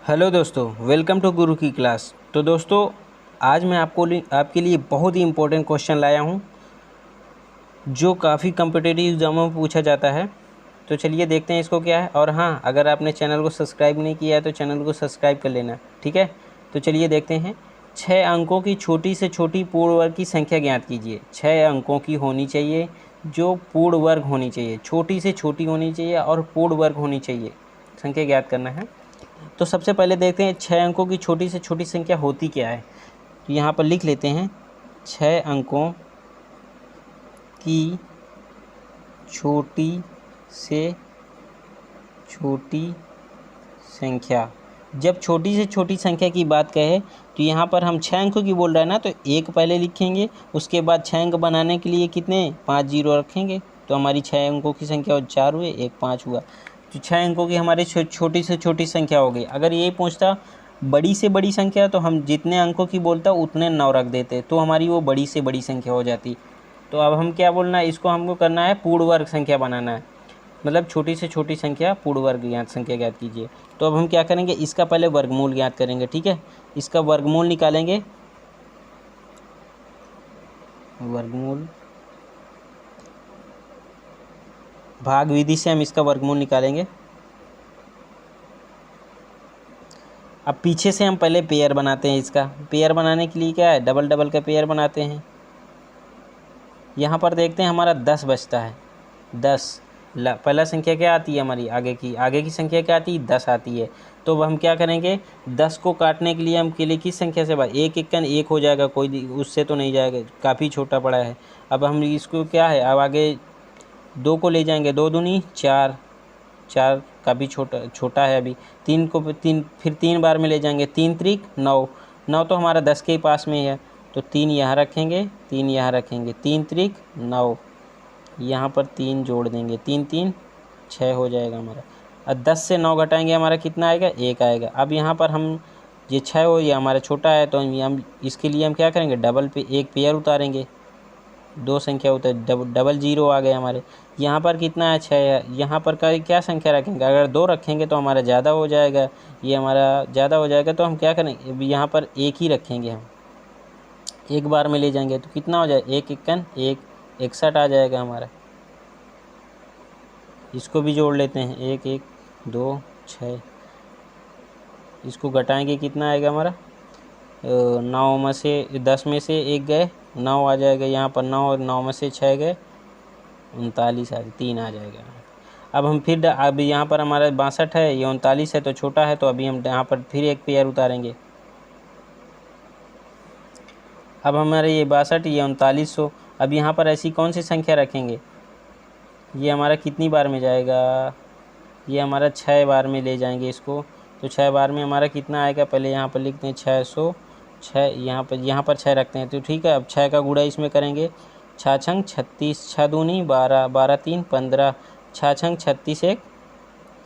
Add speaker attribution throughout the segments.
Speaker 1: Hello दोस्तों, welcome to गुरु की class. तो दोस्तों, आज मैं आपके लिए बहुत ही इम्पोर्टेंट क्वेश्चन लाया हूं जो काफ़ी कम्पिटिटिव एग्जामों में पूछा जाता है। तो चलिए देखते हैं इसको क्या है। और हाँ, अगर आपने चैनल को सब्सक्राइब नहीं किया है तो चैनल को सब्सक्राइब कर लेना, ठीक है। तो चलिए देखते हैं। 6 अंकों की छोटी से छोटी पूर्ण वर्ग की संख्या ज्ञात कीजिए। 6 अंकों की होनी चाहिए जो पूर्ण वर्ग होनी चाहिए, छोटी से छोटी होनी चाहिए और पूर्ण वर्ग होनी चाहिए, संख्या ज्ञात करना है। तो सबसे पहले देखते हैं 6 अंकों की छोटी से छोटी संख्या होती क्या है। तो यहाँ पर लिख लेते हैं 6 अंकों की छोटी से छोटी संख्या। जब छोटी से छोटी संख्या की बात कहे तो यहाँ पर हम 6 अंकों की बोल रहे हैं ना, तो एक पहले लिखेंगे, उसके बाद 6 अंक बनाने के लिए कितने 5 जीरो रखेंगे, तो हमारी 6 अंकों की संख्या और 4 हुए, एक 5 हुआ। तो 6 अंकों की हमारी छोटी से छोटी संख्या हो गई। अगर ये पूछता बड़ी से बड़ी संख्या तो हम जितने अंकों की बोलता उतने 9 रख देते, तो हमारी वो बड़ी से बड़ी संख्या हो जाती। तो अब हम क्या बोलना है, इसको हमको करना है पूर्ण वर्ग संख्या बनाना है, मतलब छोटी से छोटी संख्या पूर्ण वर्ग संख्या ज्ञात कीजिए। तो अब हम क्या करेंगे, इसका पहले वर्गमूल ज्ञात करेंगे, ठीक है। इसका वर्गमूल निकालेंगे, वर्गमूल भाग विधि से हम इसका वर्गमूल निकालेंगे। अब पीछे से हम पहले पेयर बनाते हैं। इसका पेयर बनाने के लिए क्या है, डबल डबल का पेयर बनाते हैं। यहाँ पर देखते हैं हमारा 10 बचता है। 10 पहला संख्या क्या आती है हमारी, आगे की संख्या क्या आती है, 10 आती है। तो अब हम क्या करेंगे, 10 को काटने के लिए हम के लिए किस संख्या से एक एक एक हो जाएगा, कोई उससे तो नहीं जाएगा, काफ़ी छोटा पड़ा है। अब हम इसको क्या है, अब आगे 2 को ले जाएंगे, 2 दूनी 4, 4 काफ़ी छोटा है अभी। 3 को फिर 3 बार में ले जाएंगे, 3 त्रिक 9, 9 तो हमारा 10 के पास में है, तो 3 यहाँ रखेंगे, 3 यहाँ रखेंगे, 3 त्रिक 9, यहाँ पर 3 जोड़ देंगे, 3 3 6 हो जाएगा हमारा। अब 10 से 9 घटाएंगे, हमारा कितना आएगा, 1 आएगा। अब यहाँ पर हम ये 6 हो, ये हमारा छोटा है, तो हम इसके लिए हम क्या करेंगे, डबल पे एक पेयर उतारेंगे, 2 संख्या होता है, डबल जीरो आ गए हमारे। यहाँ पर कितना है, 6 है। यहाँ पर का क्या संख्या रखेंगे, अगर 2 रखेंगे तो हमारा ज़्यादा हो जाएगा, ये हमारा ज़्यादा हो जाएगा, तो हम क्या करेंगे, यहाँ पर 1 ही रखेंगे, हम एक बार में ले जाएंगे, तो कितना हो जाए, 1 इक्कन 1, 61 आ जाएगा हमारा। इसको भी जोड़ लेते हैं, 1 1 2 6, इसको घटाएंगे, कितना आएगा हमारा, 9 में से 10 में से 1 गए, 9 आ जाएगा यहाँ पर, 9 और 9 में से 6 गए, 39 आ 3 आ जाएगा। अब हम फिर अब यहाँ पर हमारा 62 है, ये 39 है, तो छोटा है, तो अभी हम यहाँ पर फिर एक पेयर उतारेंगे। अब हमारे ये 62, ये 3900। अब यहाँ पर ऐसी कौन सी संख्या रखेंगे, ये हमारा कितनी बार में जाएगा, ये हमारा 6 बार में ले जाएंगे इसको। तो 6 बार में हमारा कितना आएगा, पहले यहाँ पर लिखते हैं 606, यहाँ पर 6 रखते हैं, तो ठीक है। अब 6 का गुणा इसमें करेंगे, 6 छंग 36, 6 दूनी 12, 12 3 15, 6 छंग 36 1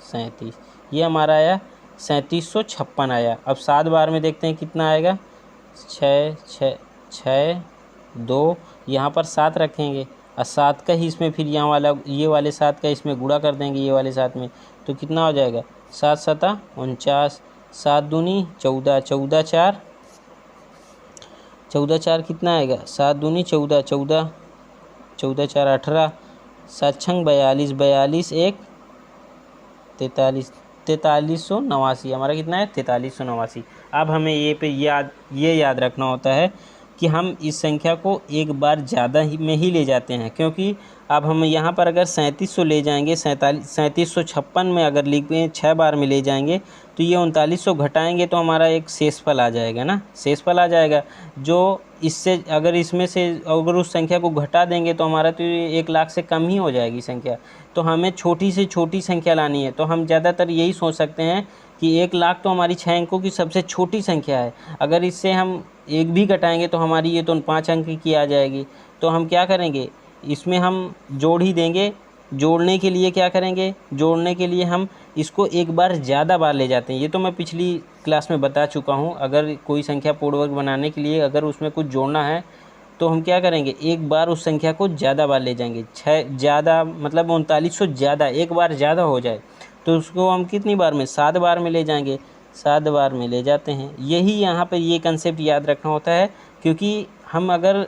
Speaker 1: 37, ये हमारा आया 3756 आया। अब 7 बार में देखते हैं कितना आएगा, 6 6 6 2, यहाँ पर 7 रखेंगे, और 7 का ही इसमें फिर यहाँ वाला ये वाले 7 का इसमें गुणा कर देंगे ये वाले 7 में, तो कितना हो जाएगा, 7 7 49, 7 दूनी 14, 14 4, 14 4 कितना आएगा, 7 दूनी 14, 14 14 4 18, 7 छंग 42, 42 1 43, 4389, हमारा कितना है 4389। अब हमें ये याद रखना होता है कि हम इस संख्या को एक बार ज़्यादा ही में ही ले जाते हैं, क्योंकि अब हम यहाँ पर अगर 3700 ले जाएंगे, 3756 में अगर लिखें 6 बार में ले जाएंगे, तो ये 3900 घटाएंगे तो हमारा एक शेषफल आ जाएगा ना, शेषफल आ जाएगा, जो इससे अगर इसमें से अगर उस संख्या को घटा देंगे तो हमारा तो ये 1 लाख से कम ही हो जाएगी संख्या। तो हमें छोटी से छोटी संख्या लानी है, तो हम ज़्यादातर यही सोच सकते हैं कि 1 लाख तो हमारी 6 अंकों की सबसे छोटी संख्या है, अगर इससे हम एक भी घटाएंगे तो हमारी ये तो 5 अंक की आ जाएगी। तो हम क्या करेंगे, इसमें हम जोड़ ही देंगे। जोड़ने के लिए क्या करेंगे, जोड़ने के लिए हम इसको एक बार ज़्यादा बार ले जाते हैं, ये तो मैं पिछली क्लास में बता चुका हूँ। अगर कोई संख्या पूर्ण वर्ग बनाने के लिए अगर उसमें कुछ जोड़ना है तो हम क्या करेंगे, एक बार उस संख्या को ज़्यादा बार ले जाएंगे। 6 ज़्यादा मतलब 3900 ज़्यादा एक बार ज़्यादा हो जाए तो उसको हम कितनी बार में, 7 बार में ले जाएंगे। 7 बार में ले जाते हैं। यही यहाँ पर ये कंसेप्ट याद रखना होता है, क्योंकि हम अगर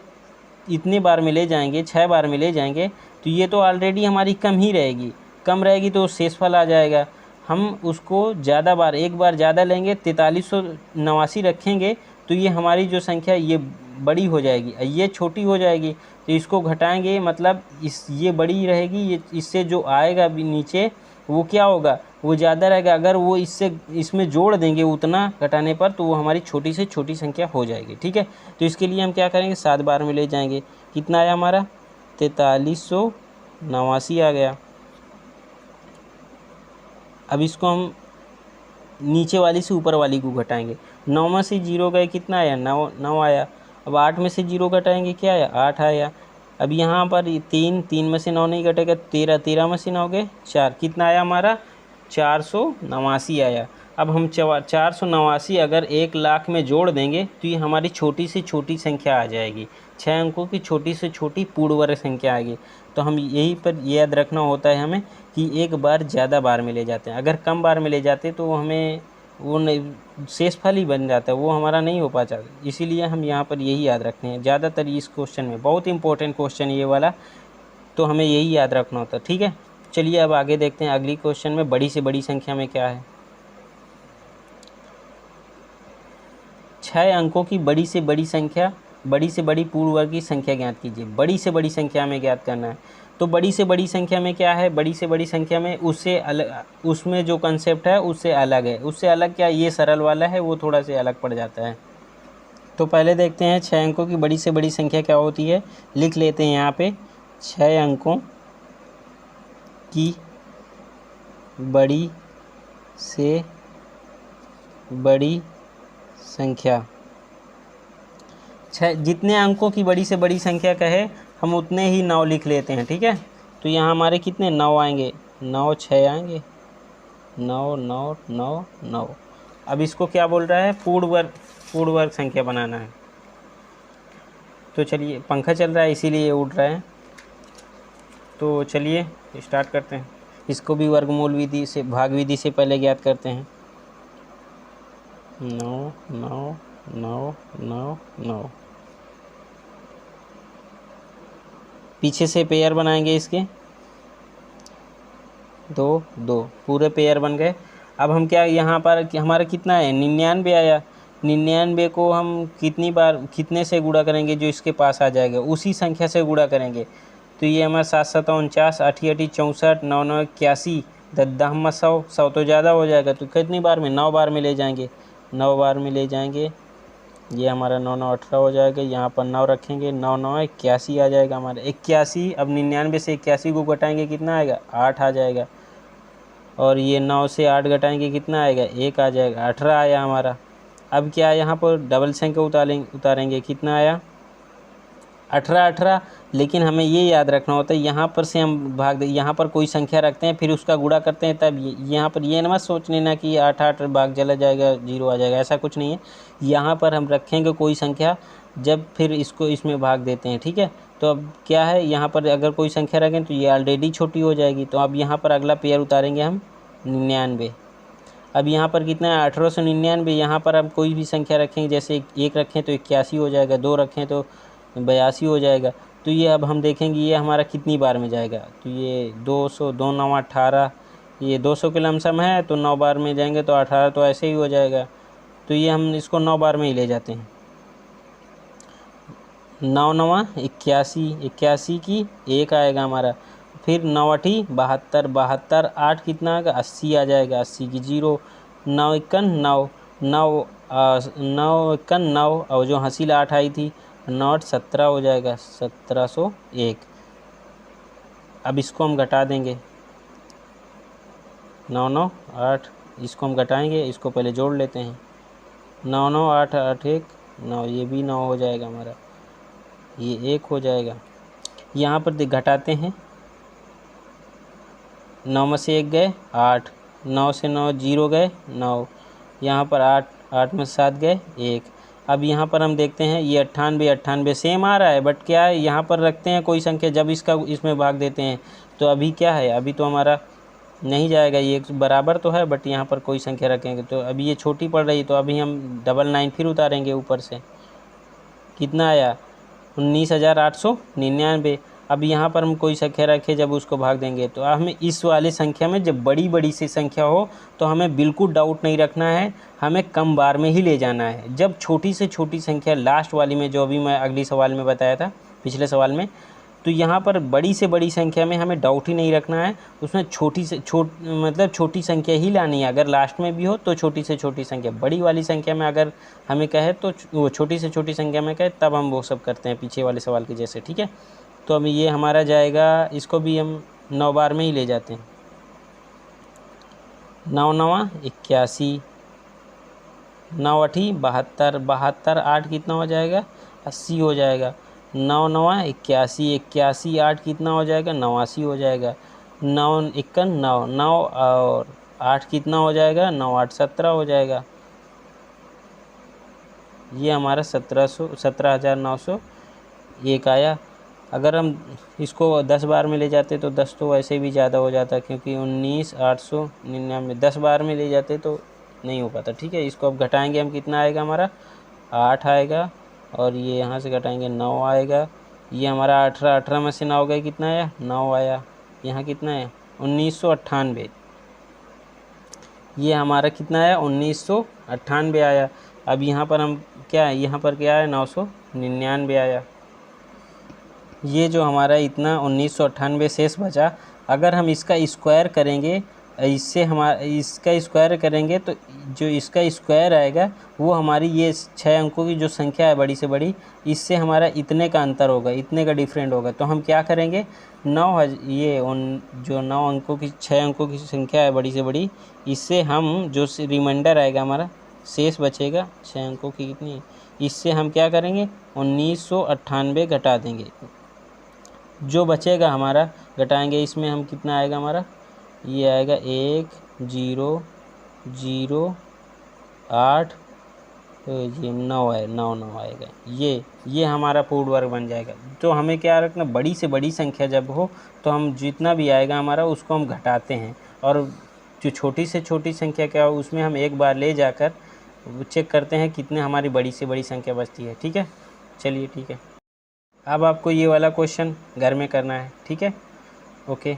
Speaker 1: इतने बार में ले जाएंगे, 6 बार में ले जाएंगे, तो ये तो ऑलरेडी हमारी कम ही रहेगी, कम रहेगी तो शेषफल आ जाएगा। हम उसको ज़्यादा बार, एक बार ज़्यादा लेंगे, 4389 रखेंगे, तो ये हमारी जो संख्या ये बड़ी हो जाएगी, ये छोटी हो जाएगी। तो इसको घटाएंगे, मतलब ये बड़ी रहेगी, ये इससे जो आएगा भी नीचे वो क्या होगा, वो ज़्यादा रहेगा। अगर वो इसमें जोड़ देंगे उतना घटाने पर, तो वो हमारी छोटी से छोटी संख्या हो जाएगी। ठीक है, तो इसके लिए हम क्या करेंगे, 7 बार में ले जाएंगे। कितना आया हमारा, 4389 आ गया। अब इसको हम नीचे वाली से ऊपर वाली को घटाएंगे। 9 में से 0 गए, कितना आया, 9 आया। अब 8 में से 0 घटाएंगे, क्या आया, 8 आया। अब यहाँ पर 3 में से 9 नहीं घटेगा, 13 में से 9 गए 4, कितना आया हमारा, 489 आया। अब हम 489 अगर 1 लाख में जोड़ देंगे, तो ये हमारी छोटी से छोटी संख्या आ जाएगी, 6 अंकों की छोटी से छोटी पूर्ण वर्ग संख्या आएगी। तो हम यही पर याद रखना होता है हमें कि एक बार ज़्यादा बार में ले जाते हैं। अगर कम बार में ले जाते तो हमें वो नहीं, शेषफल ही बन जाता है, वो हमारा नहीं हो पाता। इसीलिए हम यहाँ पर यही याद रखते हैं ज़्यादातर इस क्वेश्चन में। बहुत इंपॉर्टेंट क्वेश्चन ये वाला, तो हमें यही याद रखना होता है। ठीक है, चलिए अब आगे देखते हैं अगली क्वेश्चन में बड़ी से बड़ी संख्या में क्या है। 6 अंकों की बड़ी से बड़ी संख्या, बड़ी से बड़ी पूर्ण वर्ग की संख्या ज्ञात कीजिए। बड़ी से बड़ी संख्या में ज्ञात करना है। तो बड़ी से बड़ी संख्या में क्या है, बड़ी से बड़ी संख्या में उससे अलग, उसमें जो कंसेप्ट है उससे अलग है। उससे अलग क्या, ये सरल वाला है, वो थोड़ा से अलग पड़ जाता है। तो पहले देखते हैं 6 अंकों की बड़ी से बड़ी संख्या क्या होती है। लिख लेते हैं यहाँ पे, 6 अंकों की बड़ी से बड़ी संख्या। 6 जितने अंकों की बड़ी से बड़ी संख्या कहे हम उतने ही 9 लिख लेते हैं। ठीक है, तो यहाँ हमारे कितने 9 आएंगे, 9 6 आएंगे, 9 9 9 9। अब इसको क्या बोल रहा है, पूर्ण वर्ग संख्या बनाना है। तो चलिए, पंखा चल रहा है इसीलिए उड़ रहा है। तो चलिए स्टार्ट करते हैं। इसको भी वर्गमूल विधि से, भाग विधि से पहले ज्ञात करते हैं। 9 9 9 9 9। पीछे से पेयर बनाएंगे इसके, 2 2 पूरे पेयर बन गए। अब हम क्या, यहाँ पर हमारा कितना है, 99 आया। 99 को हम कितनी बार, कितने से गुणा करेंगे, जो इसके पास आ जाएगा उसी संख्या से गुणा करेंगे। तो ये हमारा 7 7 49, 8 8 64, 9 9 81, 10 100, 100 तो ज़्यादा हो जाएगा। तो कितनी बार में, 9 बार में ले जाएंगे, 9 बार में ले जाएंगे। ये हमारा 9 9 18 हो जाएगा। यहाँ पर 9 रखेंगे, 9 9 81 आ जाएगा हमारा 81। अब 99 से 81 को घटाएंगे, कितना आएगा, 8 आ जाएगा। और ये 9 से 8 घटाएंगे, कितना आएगा, 1 आ जाएगा, 18 आया हमारा। अब क्या, यहाँ पर डबल संख्या उतारेंगे, कितना आया, 18 18। लेकिन हमें ये याद रखना होता है, यहाँ पर से हम भाग दे, यहाँ पर कोई संख्या रखते हैं फिर उसका गुणा करते हैं, तब यहाँ पर ये मत सोच लेना कि 8 8 भाग चला जाएगा, 0 आ जाएगा, ऐसा कुछ नहीं है। यहाँ पर हम रखेंगे कोई संख्या, जब फिर इसको इसमें भाग देते हैं। ठीक है, तो अब क्या है, यहाँ पर अगर कोई संख्या रखें तो ये ऑलरेडी छोटी हो जाएगी। तो अब यहाँ पर अगला पेयर उतारेंगे हम 99। अब यहाँ पर कितना है, 1899। यहाँ पर हम कोई भी संख्या रखेंगे, जैसे 1 रखें तो 81 हो जाएगा, 2 रखें तो 82 हो जाएगा। तो ये अब हम देखेंगे ये हमारा कितनी बार में जाएगा। तो ये 200, 2 9 18, ये 200 के लमसम है, तो 9 बार में जाएंगे तो 18 तो ऐसे ही हो जाएगा। तो ये हम इसको 9 बार में ही ले जाते हैं। 9 9 81, 81 की 1 आएगा हमारा। फिर 9 8 72, 72 8 कितना आएगा, 80 आ जाएगा, 80 की 0। 9 1 9 9 9 1 9, और जो हासिल 8 आई थी 9 8 17 हो जाएगा, 1701। अब इसको हम घटा देंगे, 9 9 8, इसको हम घटाएंगे, इसको पहले जोड़ लेते हैं। 9 9 8 8 1 9, ये भी 9 हो जाएगा हमारा, ये 1 हो जाएगा। यहाँ पर घटाते हैं, 9 में से 1 गए 8, 9 से 9 0 गए 9, यहाँ पर 8 8 में 7 गए 1। अब यहाँ पर हम देखते हैं ये 98 98 सेम आ रहा है, बट क्या है, यहाँ पर रखते हैं कोई संख्या, जब इसका इसमें भाग देते हैं तो अभी क्या है, अभी तो हमारा नहीं जाएगा, ये बराबर तो है बट यहाँ पर कोई संख्या रखेंगे तो अभी ये छोटी पड़ रही, तो अभी हम 99 फिर उतारेंगे ऊपर से, कितना आया 19,899। अब यहाँ पर हम कोई संख्या रखें जब उसको भाग देंगे तो हमें इस वाले संख्या में जब बड़ी बड़ी सी संख्या हो तो हमें बिल्कुल डाउट नहीं रखना है, हमें कम बार में ही ले जाना है। जब छोटी से छोटी संख्या लास्ट वाली में, जो अभी मैं अगली सवाल में बताया था पिछले सवाल में, तो यहाँ पर बड़ी से बड़ी संख्या में हमें डाउट ही नहीं रखना है, उसमें छोटी से मतलब छोटी संख्या ही लानी है। अगर लास्ट में भी हो तो छोटी से छोटी संख्या, बड़ी वाली संख्या में अगर हमें कहे तो वो छोटी से छोटी संख्या में कहे, तब हम वो सब करते हैं पीछे वाले सवाल के जैसे, ठीक है। तो अभी ये हमारा जाएगा, इसको भी हम 9 बार में ही ले जाते हैं। 9 9 81, 9 8 72, 72 8 कितना हो जाएगा 80 हो जाएगा। 9 9 81, 81 8 कितना हो जाएगा 89 हो जाएगा। 9 1 9 9 और 8 कितना हो जाएगा 9 8 17 हो जाएगा। ये हमारा 17,901 आया। अगर हम इसको 10 बार में ले जाते तो 10 तो वैसे भी ज़्यादा हो जाता, क्योंकि 19,899 10 बार में ले जाते तो नहीं हो पाता, ठीक है। इसको अब घटाएंगे हम, कितना आएगा हमारा 8 आएगा, और ये यहाँ से घटाएंगे 9 आएगा। ये हमारा 18 में से 9 गए, कितना आया 9 आया। यहाँ कितना है 1998, ये हमारा कितना आया 1998 आया। अब यहाँ पर हम क्या है, यहाँ पर क्या है 999 आया। ये जो हमारा इतना 1998 शेष बचा, अगर हम इसका स्क्वायर करेंगे, इससे हमारा इसका स्क्वायर करेंगे तो जो इसका स्क्वायर आएगा वो हमारी ये 6 अंकों की जो संख्या है बड़ी से बड़ी, इससे हमारा इतने का अंतर होगा, इतने का डिफरेंट होगा। तो हम क्या करेंगे, जो 9 अंकों की 6 अंकों की संख्या है बड़ी से बड़ी, इससे हम जो रिमाइंडर आएगा हमारा शेष बचेगा 6 अंकों की कितनी, इससे हम क्या करेंगे 1998 घटा देंगे। जो बचेगा हमारा घटाएंगे, इसमें हम कितना आएगा हमारा, ये आएगा 1008, ये 9 है 9 आएगा। ये हमारा पूर्ण वर्ग बन जाएगा। तो हमें क्या रखना, बड़ी से बड़ी संख्या जब हो तो हम जितना भी आएगा हमारा उसको हम घटाते हैं, और जो छोटी से छोटी संख्या क्या हो उसमें हम एक बार ले जाकर चेक करते हैं कितने हमारी बड़ी से बड़ी संख्या बचती है, ठीक है। चलिए ठीक है, अब आपको ये वाला क्वेश्चन घर में करना है, ठीक है, ओके।